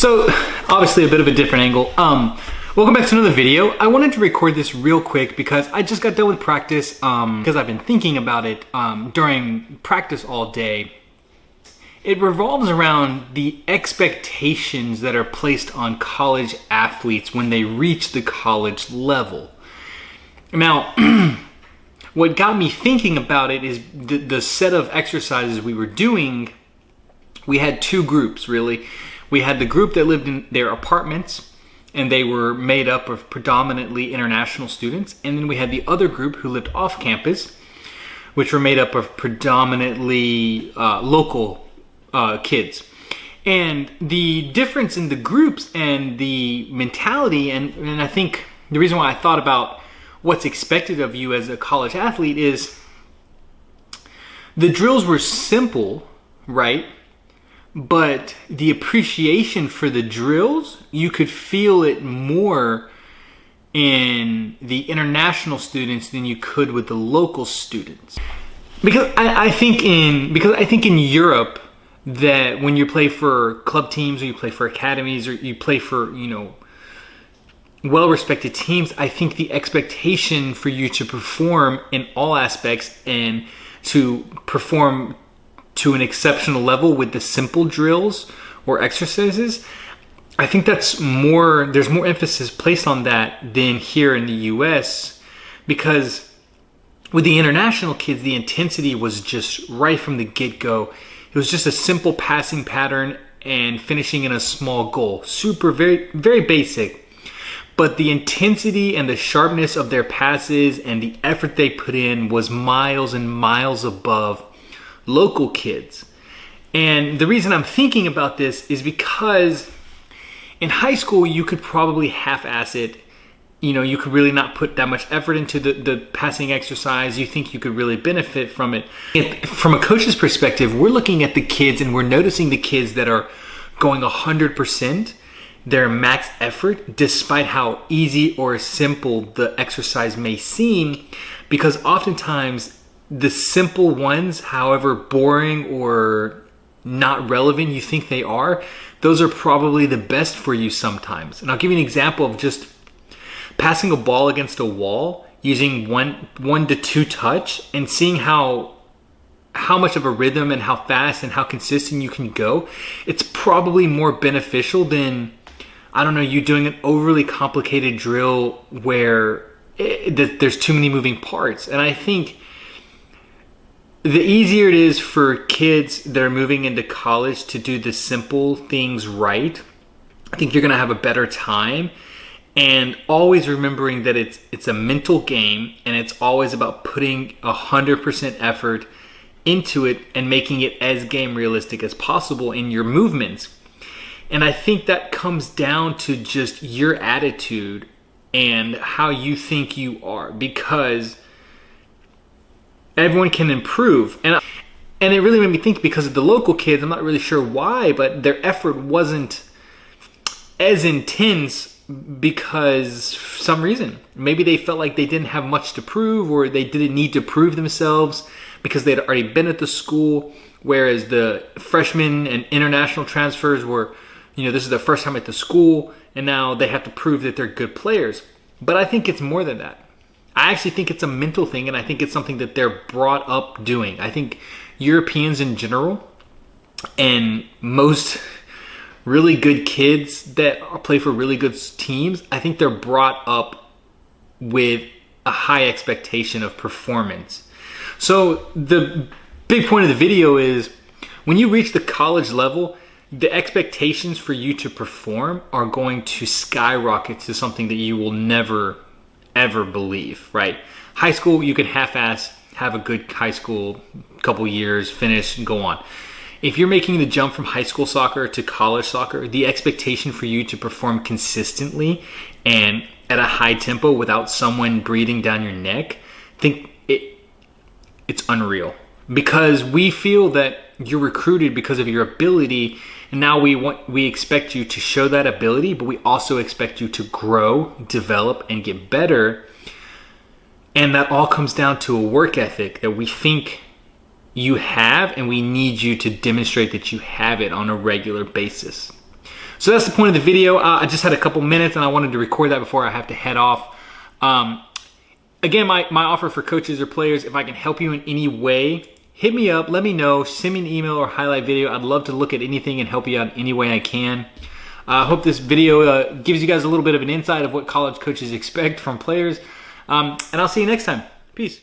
So obviously a bit of a different angle. Welcome back to another video. I wanted to record this real quick because I just got done with practice because I've been thinking about it during practice all day. It revolves around the expectations that are placed on college athletes when they reach the college level. Now, what got me thinking about it is the set of exercises we were doing. We had two groups, really. We had the group that lived in their apartments, and they were made up of predominantly international students. And then we had the other group who lived off campus, which were made up of predominantly local kids. And the difference in the groups and the mentality, and I think the reason why I thought about what's expected of you as a college athlete is the drills were simple, right? But the appreciation for the drills, you could feel it more in the international students than you could with the local students. Because I think in Europe that when you play for club teams or you play for academies or you play for, well-respected teams, I think the expectation for you to perform in all aspects and to perform to an exceptional level with the simple drills or exercises, I think there's more emphasis placed on that than here in the US, because with the international kids, the intensity was just right from the get-go. It was just a simple passing pattern and finishing in a small goal. Very, very basic. But the intensity and the sharpness of their passes and the effort they put in was miles and miles above local kids. And the reason I'm thinking about this is because in high school you could probably half-ass it. You could really not put that much effort into the passing exercise. You think you could really benefit from it. From a coach's perspective, we're looking at the kids and we're noticing the kids that are going 100%, their max effort, despite how easy or simple the exercise may seem, because oftentimes the simple ones, however boring or not relevant you think they are, those are probably the best for you sometimes. And I'll give you an example of just passing a ball against a wall using one to two touch and seeing how much of a rhythm and how fast and how consistent you can go. It's probably more beneficial than, you doing an overly complicated drill where there's too many moving parts. And I think the easier it is for kids that are moving into college to do the simple things right, I think you're going to have a better time. And always remembering that it's a mental game, and it's always about putting 100% effort into it and making it as game realistic as possible in your movements. And I think that comes down to just your attitude and how you think you are, because everyone can improve. And it really made me think, because of the local kids, I'm not really sure why, but their effort wasn't as intense because for some reason. Maybe they felt like they didn't have much to prove, or they didn't need to prove themselves because they'd already been at the school, whereas the freshmen and international transfers were, this is their first time at the school, and now they have to prove that they're good players. But I think it's more than that. I actually think it's a mental thing, and I think it's something that they're brought up doing. I think Europeans in general, and most really good kids that play for really good teams, I think they're brought up with a high expectation of performance. So the big point of the video is, when you reach the college level, the expectations for you to perform are going to skyrocket to something that you will never ever believe, right? High school, you can half-ass, have a good high school, couple years, finish, and go on. If you're making the jump from high school soccer to college soccer, the expectation for you to perform consistently and at a high tempo without someone breathing down your neck, it's unreal. Because we feel that you're recruited because of your ability, and now we expect you to show that ability, but we also expect you to grow, develop, and get better. And that all comes down to a work ethic that we think you have, and we need you to demonstrate that you have it on a regular basis. So that's the point of the video. I just had a couple minutes and I wanted to record that before I have to head off. Again, my offer for coaches or players, if I can help you in any way, hit me up, let me know, send me an email or highlight video. I'd love to look at anything and help you out any way I can. I hope this video gives you guys a little bit of an insight of what college coaches expect from players. And I'll see you next time. Peace.